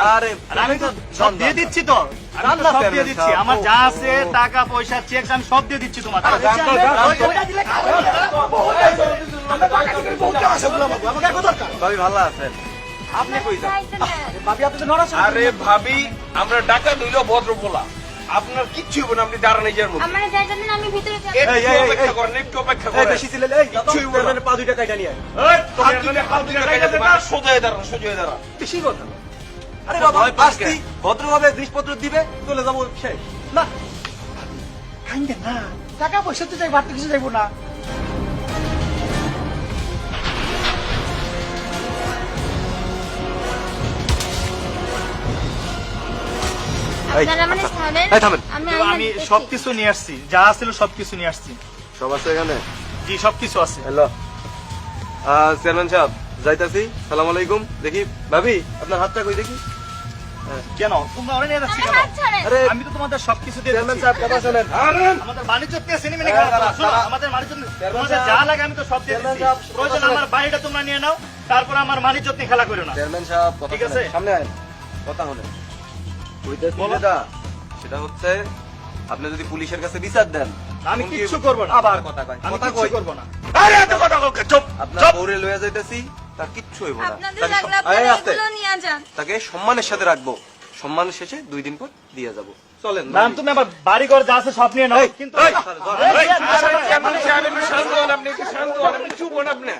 আরে আমি তো সব দিয়ে দিচ্ছি তো, আমি তো সব দিয়ে দিচ্ছি, আমার যা আছে টাকা পয়সা চেক আমি সব দিয়ে দিচ্ছি তোমার। ভাবি ভালো আছেন? আপনি কই যান? ভাবি আপনি তো নড়াচড়া আরে ভাবি, আমরা ডাকা হইলো ভদ্র বলা, আপনার কিচ্ছু হবে না, আপনি দাঁড়ান এই জায়গার মধ্যে। আমার যাই জানেন আমি ভিতরে যাব। একটু অপেক্ষা করেন, একটু অপেক্ষা এই করেন। বেশি ছিলেন, এই কিচ্ছু হইবো না। পা দুইটা কাইটা নিয়ে আয়। এই, তোমার দুইটা হাত দুইটা কাইটা দেবা, সোজা হয়ে দাঁড়ান, সোজা হয়ে দাঁড়ান। বেশি কথা। আরে বাবা ভয় পাস আসছি, ভদ্রভাবে জিনিসপত্র দিবে, চলে যাবো, শেষ। না খাইবে না, টাকা পয়সা তো যাই, বাড়তে কিছু যাইবো না। আপনারা মানে ছাড়েন, এই থামেন। আমি তো আমি সবকিছু নিয়ে আসছি, যা ছিল সবকিছু নিয়ে আসছি। সব আছে এখানে? জি সবকিছু আছে। হ্যালো চেয়ারম্যান সাহেব, যাইতাছি। সালাম আলাইকুম। দেখি ভাবি আপনার হাতটা কই দেখি। কেন তোমরা অনেক নিয়ে যাচ্ছি আমার কেন? হাত ছাড়েন। আরে আমি তো তোমাদের সবকিছু দিয়ে চেয়ারম্যান দিচ্ছি। সাহেব কথা শোনেন। আমাদের বাণিজ্য নিয়ে সিনেমিনে খেলা করো। শোনো, আমাদের বাণিজ্য তোমাদের যা লাগে আমি তো সব দিয়ে চেয়ারম্যান দিচ্ছি। সাহেব, প্রয়োজন আমার বাড়িটা তোমরা নিয়ে নাও, তারপর আমার বাণিজ্য নিয়ে খেলা করো না। চেয়ারম্যান সাহেব কথা ঠিক আছে। শোনেন। সামনে আয়, কথা শোনেন। কইতেছি বলো। সেটা হচ্ছে আপনি যদি পুলিশের কাছে বিচার দেন, আমি তখন কি- কিচ্ছু করবো না। আবার কথা কয়, আমি কথা কিচ্ছু কই। করবো না। আরে এত কথা বলকে, চুপ, আপনার চুপ। বউরে লইয়া যাইতেছি, তার কিচ্ছু হইব না। আপনাদের তাকে লাগলে সম- আপনারা এই আস্তে। এগুলো নিয়ে যান। তাকে সম্মানের সাথে রাখবো, সম্মান শেষে 2 দিন পর দিয়ে যাব। চলেন ম্যাম তুমি আবার বাড়ি ঘর যা আছে সব নিয়ে নাও, কিন্তু এই, ধর। এই, চেয়ারম্যান সাহেব, একটু শান্ত হন, আপনি একটু শান্ত হন, আপনি চুপ হন আপনি।